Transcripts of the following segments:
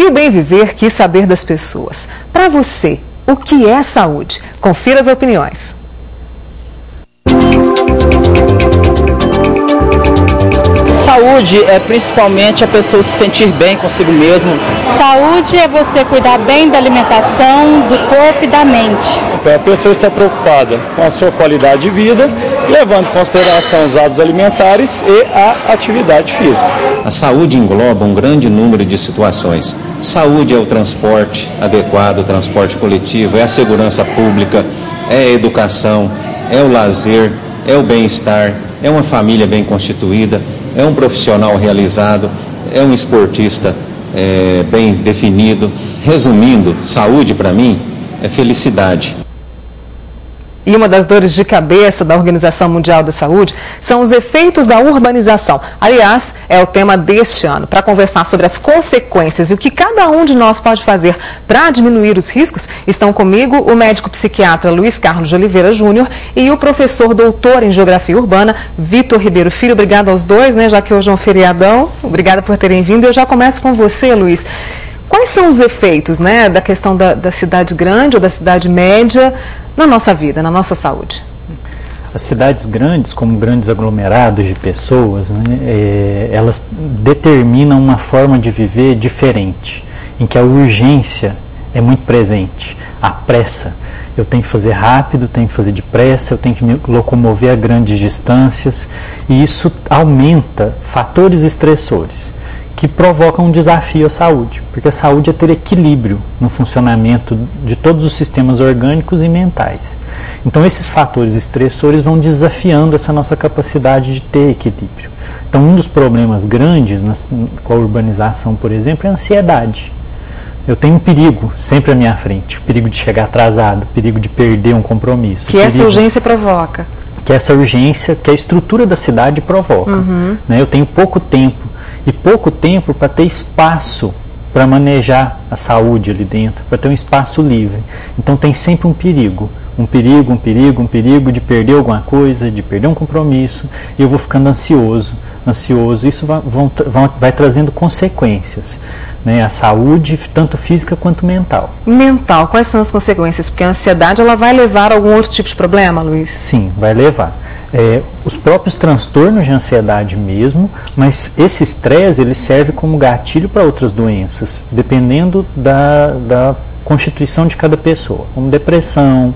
E o Bem Viver quis saber das pessoas. Para você, o que é saúde? Confira as opiniões. Saúde é principalmente a pessoa se sentir bem consigo mesmo. Saúde é você cuidar bem da alimentação, do corpo e da mente. A pessoa está preocupada com a sua qualidade de vida, levando em consideração os hábitos alimentares e a atividade física. A saúde engloba um grande número de situações. Saúde é o transporte adequado, o transporte coletivo, é a segurança pública, é a educação, é o lazer, é o bem-estar, é uma família bem constituída, é um profissional realizado, é um esportista bem definido. Resumindo, saúde para mim é felicidade. E uma das dores de cabeça da Organização Mundial da Saúde são os efeitos da urbanização. Aliás, é o tema deste ano. Para conversar sobre as consequências e o que cada um de nós pode fazer para diminuir os riscos, estão comigo o médico psiquiatra Luiz Carlos de Oliveira Júnior e o professor doutor em Geografia Urbana, Vitor Ribeiro Filho. Obrigado aos dois, já que hoje é um feriadão. Obrigada por terem vindo. Eu já começo com você, Luiz. Quais são os efeitos da questão da cidade grande ou da cidade média na nossa vida, na nossa saúde? As cidades grandes, como grandes aglomerados de pessoas, elas determinam uma forma de viver diferente, em que a urgência é muito presente, a pressa. Eu tenho que fazer rápido, tenho que fazer depressa, eu tenho que me locomover a grandes distâncias, e isso aumenta fatores estressores que provocam um desafio à saúde, porque a saúde é ter equilíbrio no funcionamento de todos os sistemas orgânicos e mentais. Então esses fatores estressores vão desafiando essa nossa capacidade de ter equilíbrio. Então um dos problemas grandes com a urbanização, por exemplo, é a ansiedade. Eu tenho um perigo sempre à minha frente, o perigo de chegar atrasado, o perigo de perder um compromisso. Que essa urgência provoca. Que essa urgência, que a estrutura da cidade provoca. Eu tenho pouco tempo. E pouco tempo para ter espaço para manejar a saúde ali dentro, para ter um espaço livre. Então tem sempre um perigo de perder alguma coisa, de perder um compromisso, e eu vou ficando ansioso. Isso vai trazendo consequências, a saúde, tanto física quanto mental. Mental, quais são as consequências? Porque a ansiedade ela vai levar a algum outro tipo de problema, Luiz? Sim, vai levar. Os próprios transtornos de ansiedade mesmo, mas esse estresse ele serve como gatilho para outras doenças, dependendo da constituição de cada pessoa, como depressão,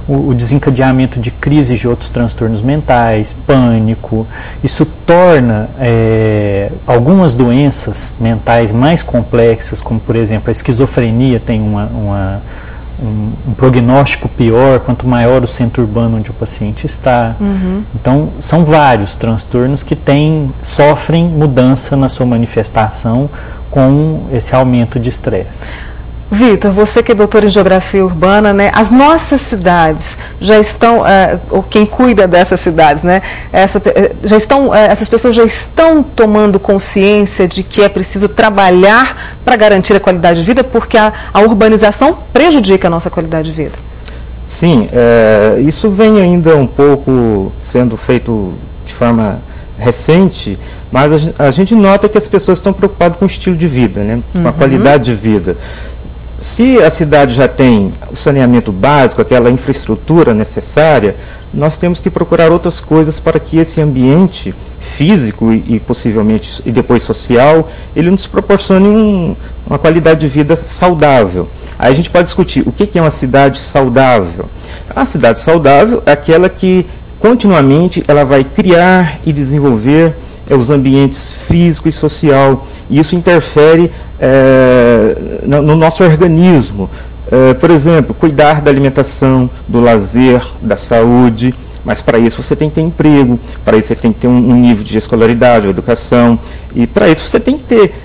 o desencadeamento de crises de outros transtornos mentais, pânico. Isso torna algumas doenças mentais mais complexas, como por exemplo a esquizofrenia tem um prognóstico pior quanto maior o centro urbano onde o paciente está. Então, são vários transtornos que sofrem mudança na sua manifestação com esse aumento de estresse. Vitor, você que é doutor em Geografia Urbana, as nossas cidades já estão, ou quem cuida dessas cidades, essas pessoas já estão tomando consciência de que é preciso trabalhar para garantir a qualidade de vida, porque a urbanização prejudica a nossa qualidade de vida. Sim, isso vem ainda um pouco sendo feito de forma recente, mas a gente nota que as pessoas estão preocupadas com o estilo de vida, com a qualidade de vida. Se a cidade já tem o saneamento básico, aquela infraestrutura necessária, nós temos que procurar outras coisas para que esse ambiente físico e possivelmente e depois social, ele nos proporcione uma qualidade de vida saudável. Aí a gente pode discutir o que é uma cidade saudável. A cidade saudável é aquela que continuamente ela vai criar e desenvolver os ambientes físico e social, e isso interfere no nosso organismo. Por exemplo, cuidar da alimentação, do lazer, da saúde, mas para isso você tem que ter emprego, para isso você tem que ter um nível de escolaridade, educação, e para isso você tem que ter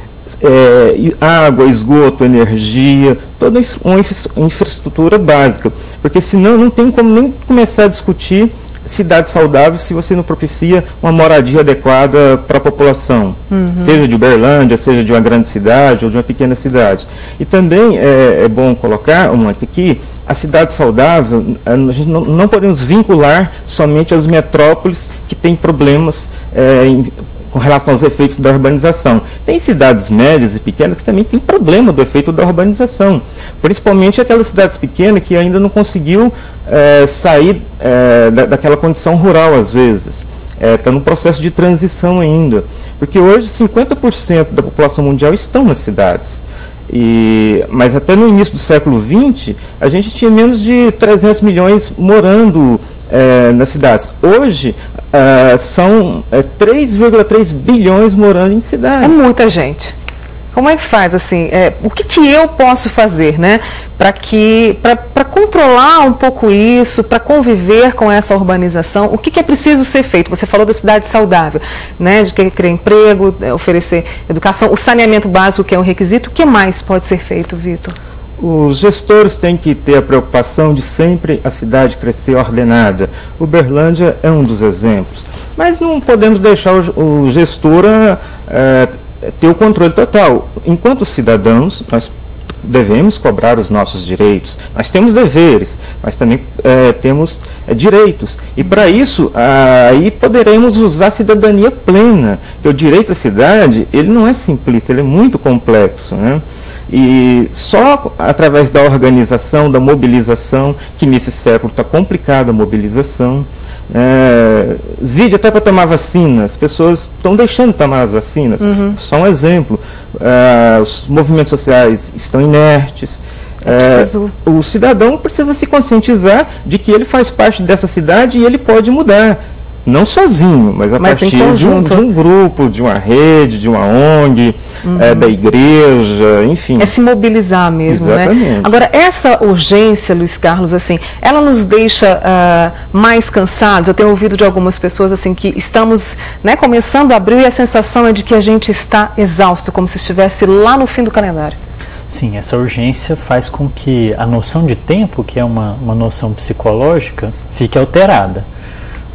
água, esgoto, energia, toda uma infraestrutura básica, porque senão não tem como nem começar a discutir cidade saudável se você não propicia uma moradia adequada para a população, seja de Uberlândia, seja de uma grande cidade ou de uma pequena cidade. E também é bom colocar, aqui, a cidade saudável, a gente não podemos vincular somente as metrópoles que têm problemas com relação aos efeitos da urbanização. Tem cidades médias e pequenas que também têm problema do efeito da urbanização, principalmente aquelas cidades pequenas que ainda não conseguiu sair daquela condição rural, às vezes. Está no processo de transição ainda, porque hoje 50% da população mundial estão nas cidades. Mas até no início do século XX, a gente tinha menos de 300 milhões morando nas cidades. Hoje, são 3,3 bilhões morando em cidades. É muita gente. Como é que faz, assim, o que eu posso fazer, né, para controlar um pouco isso, para conviver com essa urbanização? O que é preciso ser feito? Você falou da cidade saudável, né, de criar emprego, oferecer educação, o saneamento básico, que é um requisito. O que mais pode ser feito, Vitor? Os gestores têm que ter a preocupação de sempre a cidade crescer ordenada. Uberlândia é um dos exemplos. Mas não podemos deixar o gestor ter o controle total. Enquanto cidadãos, nós devemos cobrar os nossos direitos. Nós temos deveres, mas também temos direitos. E para isso, aí poderemos usar a cidadania plena. Porque o direito à cidade, ele não é simplista, ele é muito complexo, né? E só através da organização, da mobilização, que nesse século está complicada a mobilização. Vídeo até para tomar vacina, as pessoas estão deixando de tomar as vacinas. Só um exemplo, os movimentos sociais estão inertes. O cidadão precisa se conscientizar de que ele faz parte dessa cidade e ele pode mudar. Não sozinho, mas a partir de um grupo, de uma rede, de uma ONG, da igreja, enfim. É se mobilizar mesmo, exatamente, né? Agora, essa urgência, Luiz Carlos, assim, ela nos deixa mais cansados? Eu tenho ouvido de algumas pessoas assim que estamos, né, começando a abrir e a sensação é de que a gente está exausto, como se estivesse lá no fim do calendário. Sim, essa urgência faz com que a noção de tempo, que é uma noção psicológica, fique alterada.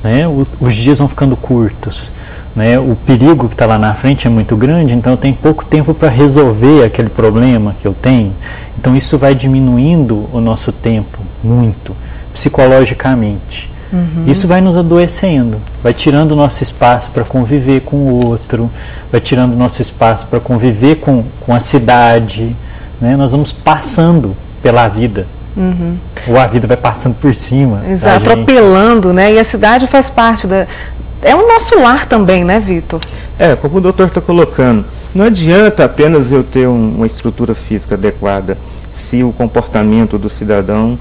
Né? Os dias vão ficando curtos, né? O perigo que está lá na frente é muito grande, então eu tenho pouco tempo para resolver aquele problema que eu tenho. Então isso vai diminuindo o nosso tempo muito, psicologicamente. Isso vai nos adoecendo, vai tirando o nosso espaço para conviver com o outro, vai tirando o nosso espaço para conviver com a cidade, né? Nós vamos passando pela vida. Ou a vida vai passando por cima. Exato, atropelando, né? E a cidade faz parte é o nosso lar também, né, Vitor? Como o doutor está colocando, não adianta apenas eu ter uma estrutura física adequada se o comportamento do cidadão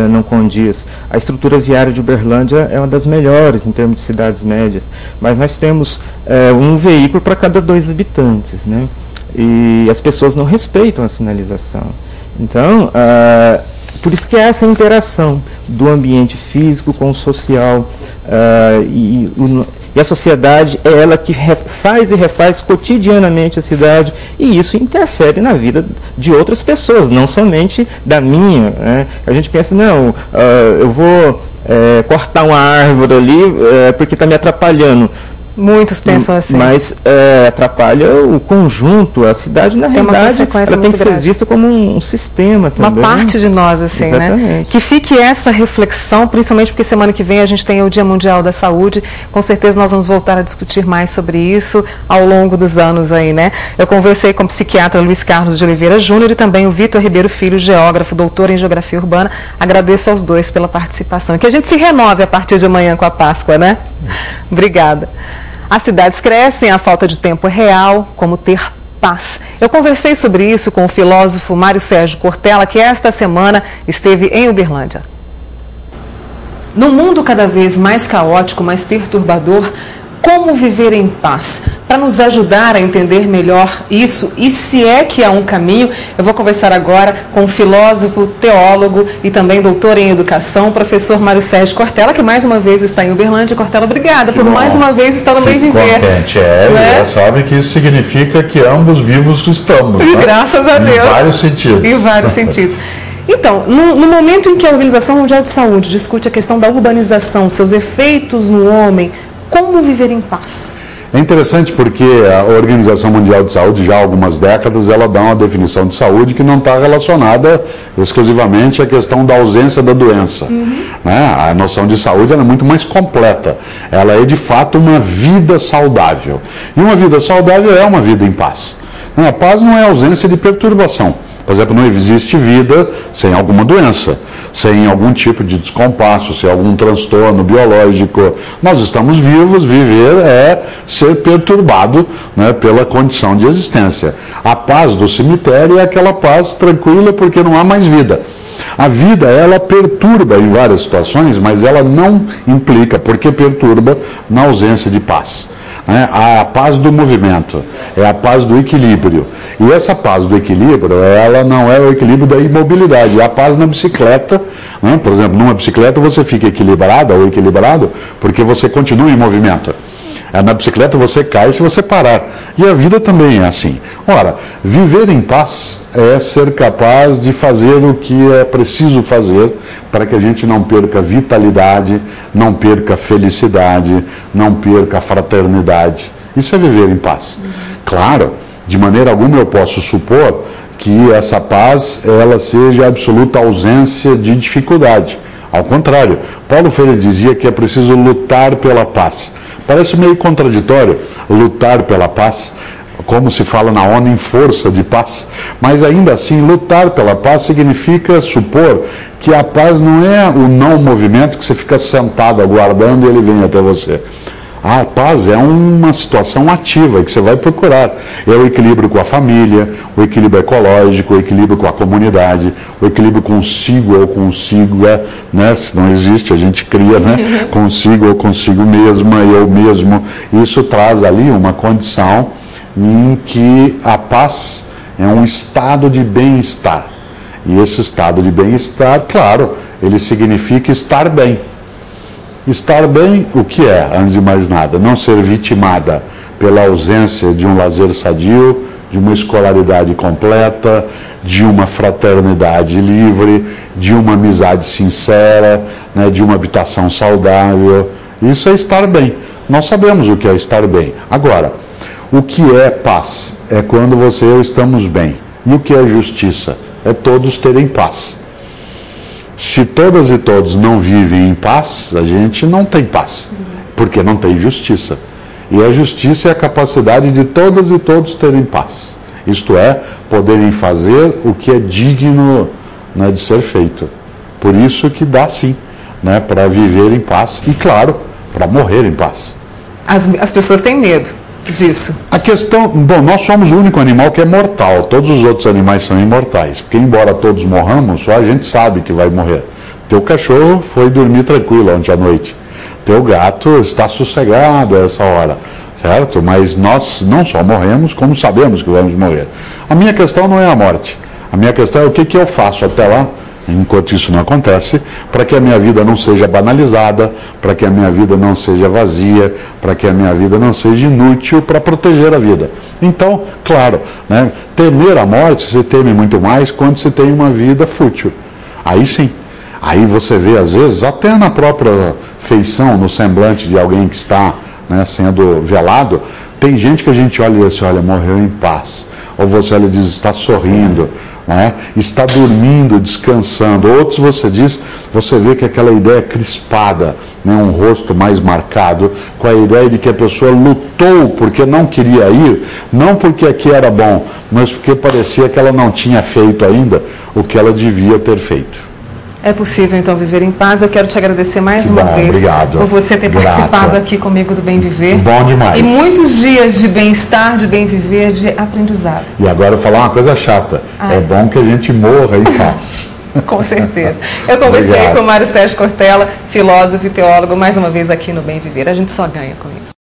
não condiz. A estrutura viária de Uberlândia é uma das melhores em termos de cidades médias, mas nós temos um veículo para cada 2 habitantes, né? E as pessoas não respeitam a sinalização. Então, por isso que é essa interação do ambiente físico com o social, e a sociedade é ela que faz e refaz cotidianamente a cidade, e isso interfere na vida de outras pessoas, não somente da minha, né? A gente pensa, não, eu vou cortar uma árvore ali porque está me atrapalhando. Muitos pensam assim. Mas atrapalha o conjunto, a cidade, na realidade, ela tem que ser vista como um sistema também. Uma parte de nós, assim, exatamente, né? Que fique essa reflexão, principalmente porque semana que vem a gente tem o Dia Mundial da Saúde. Com certeza nós vamos voltar a discutir mais sobre isso ao longo dos anos aí, né? Eu conversei com o psiquiatra Luiz Carlos de Oliveira Júnior e também o Vitor Ribeiro Filho, geógrafo, doutor em Geografia Urbana. Agradeço aos dois pela participação. E que a gente se renove a partir de amanhã com a Páscoa, né? Isso. Obrigada. As cidades crescem, a falta de tempo é real, como ter paz. Eu conversei sobre isso com o filósofo Mário Sérgio Cortella, que esta semana esteve em Uberlândia. Num mundo cada vez mais caótico, mais perturbador, como viver em paz? Para nos ajudar a entender melhor isso, e se é que há um caminho, eu vou conversar agora com o filósofo, teólogo e também doutor em educação, professor Mário Sérgio Cortella, que mais uma vez está em Uberlândia. Cortella, obrigada por mais uma vez estar no Bem Viver. Contente, né? Já sabe que isso significa que ambos vivos estamos. E graças a Deus. Em vários sentidos. Em vários sentidos. Então, no momento em que a Organização Mundial de Saúde discute a questão da urbanização, seus efeitos no homem, como viver em paz? É interessante porque a Organização Mundial de Saúde, já há algumas décadas, ela dá uma definição de saúde que não está relacionada exclusivamente à questão da ausência da doença. Né? A noção de saúde ela é muito mais completa. Ela é, de fato, uma vida saudável. E uma vida saudável é uma vida em paz. A paz não é ausência de perturbação. Por exemplo, não existe vida sem alguma doença, sem algum tipo de descompasso, sem algum transtorno biológico. Nós estamos vivos, viver é ser perturbado, né, pela condição de existência. A paz do cemitério é aquela paz tranquila porque não há mais vida. A vida, ela perturba em várias situações, mas ela não implica, porque perturba, na ausência de paz. A paz do movimento, é a paz do equilíbrio. E essa paz do equilíbrio, ela não é o equilíbrio da imobilidade, é a paz na bicicleta. Né? Por exemplo, numa bicicleta você fica equilibrada ou equilibrado porque você continua em movimento. Na bicicleta você cai se você parar. E a vida também é assim. Ora, viver em paz é ser capaz de fazer o que é preciso fazer para que a gente não perca vitalidade, não perca felicidade, não perca fraternidade. Isso é viver em paz. Claro, de maneira alguma eu posso supor que essa paz ela seja a absoluta ausência de dificuldade. Ao contrário, Paulo Freire dizia que é preciso lutar pela paz. Parece meio contraditório lutar pela paz, como se fala na ONU em força de paz, mas ainda assim lutar pela paz significa supor que a paz não é o não movimento que você fica sentado aguardando e ele vem até você. A paz é uma situação ativa que você vai procurar. É o equilíbrio com a família, o equilíbrio ecológico, o equilíbrio com a comunidade, o equilíbrio consigo ou consiga, né? Se não existe, a gente cria, né? Consigo ou consigo mesma, eu mesmo. Isso traz ali uma condição em que a paz é um estado de bem-estar. E esse estado de bem-estar, claro, ele significa estar bem. Estar bem, o que é, antes de mais nada? Não ser vitimada pela ausência de um lazer sadio, de uma escolaridade completa, de uma fraternidade livre, de uma amizade sincera, né, de uma habitação saudável. Isso é estar bem. Nós sabemos o que é estar bem. Agora, o que é paz? É quando você e eu estamos bem. E o que é justiça? É todos terem paz. Se todas e todos não vivem em paz, a gente não tem paz, porque não tem justiça. E a justiça é a capacidade de todas e todos terem paz. Isto é, poderem fazer o que é digno, né, de ser feito. Por isso que dá sim, né, para viver em paz e, claro, para morrer em paz. As pessoas têm medo disso. A questão, bom, nós somos o único animal que é mortal, todos os outros animais são imortais, porque embora todos morramos, só a gente sabe que vai morrer. Teu cachorro foi dormir tranquilo ontem à noite, teu gato está sossegado a essa hora, certo? Mas nós não só morremos, como sabemos que vamos morrer. A minha questão não é a morte, a minha questão é o que eu faço até lá, enquanto isso não acontece, para que a minha vida não seja banalizada, para que a minha vida não seja vazia, para que a minha vida não seja inútil para proteger a vida. Então, claro, né, temer a morte se teme muito mais quando se tem uma vida fútil. Aí sim, aí você vê às vezes até na própria feição, no semblante de alguém que está, né, sendo velado, tem gente que a gente olha e diz assim, olha, morreu em paz. Ou você olha e diz, está sorrindo, né? Está dormindo, descansando. Outros você vê que aquela ideia crispada, né? Um rosto mais marcado, com a ideia de que a pessoa lutou porque não queria ir, não porque aqui era bom, mas porque parecia que ela não tinha feito ainda o que ela devia ter feito. É possível, então, viver em paz. Eu quero te agradecer mais uma vez por você ter participado aqui comigo do Bem Viver. Bom demais. E muitos dias de bem-estar, de bem viver, de aprendizado. E agora eu vou falar uma coisa chata. É bom que a gente morra em paz. Com certeza. Eu conversei com o Mário Sérgio Cortella, filósofo e teólogo, mais uma vez aqui no Bem Viver. A gente só ganha com isso.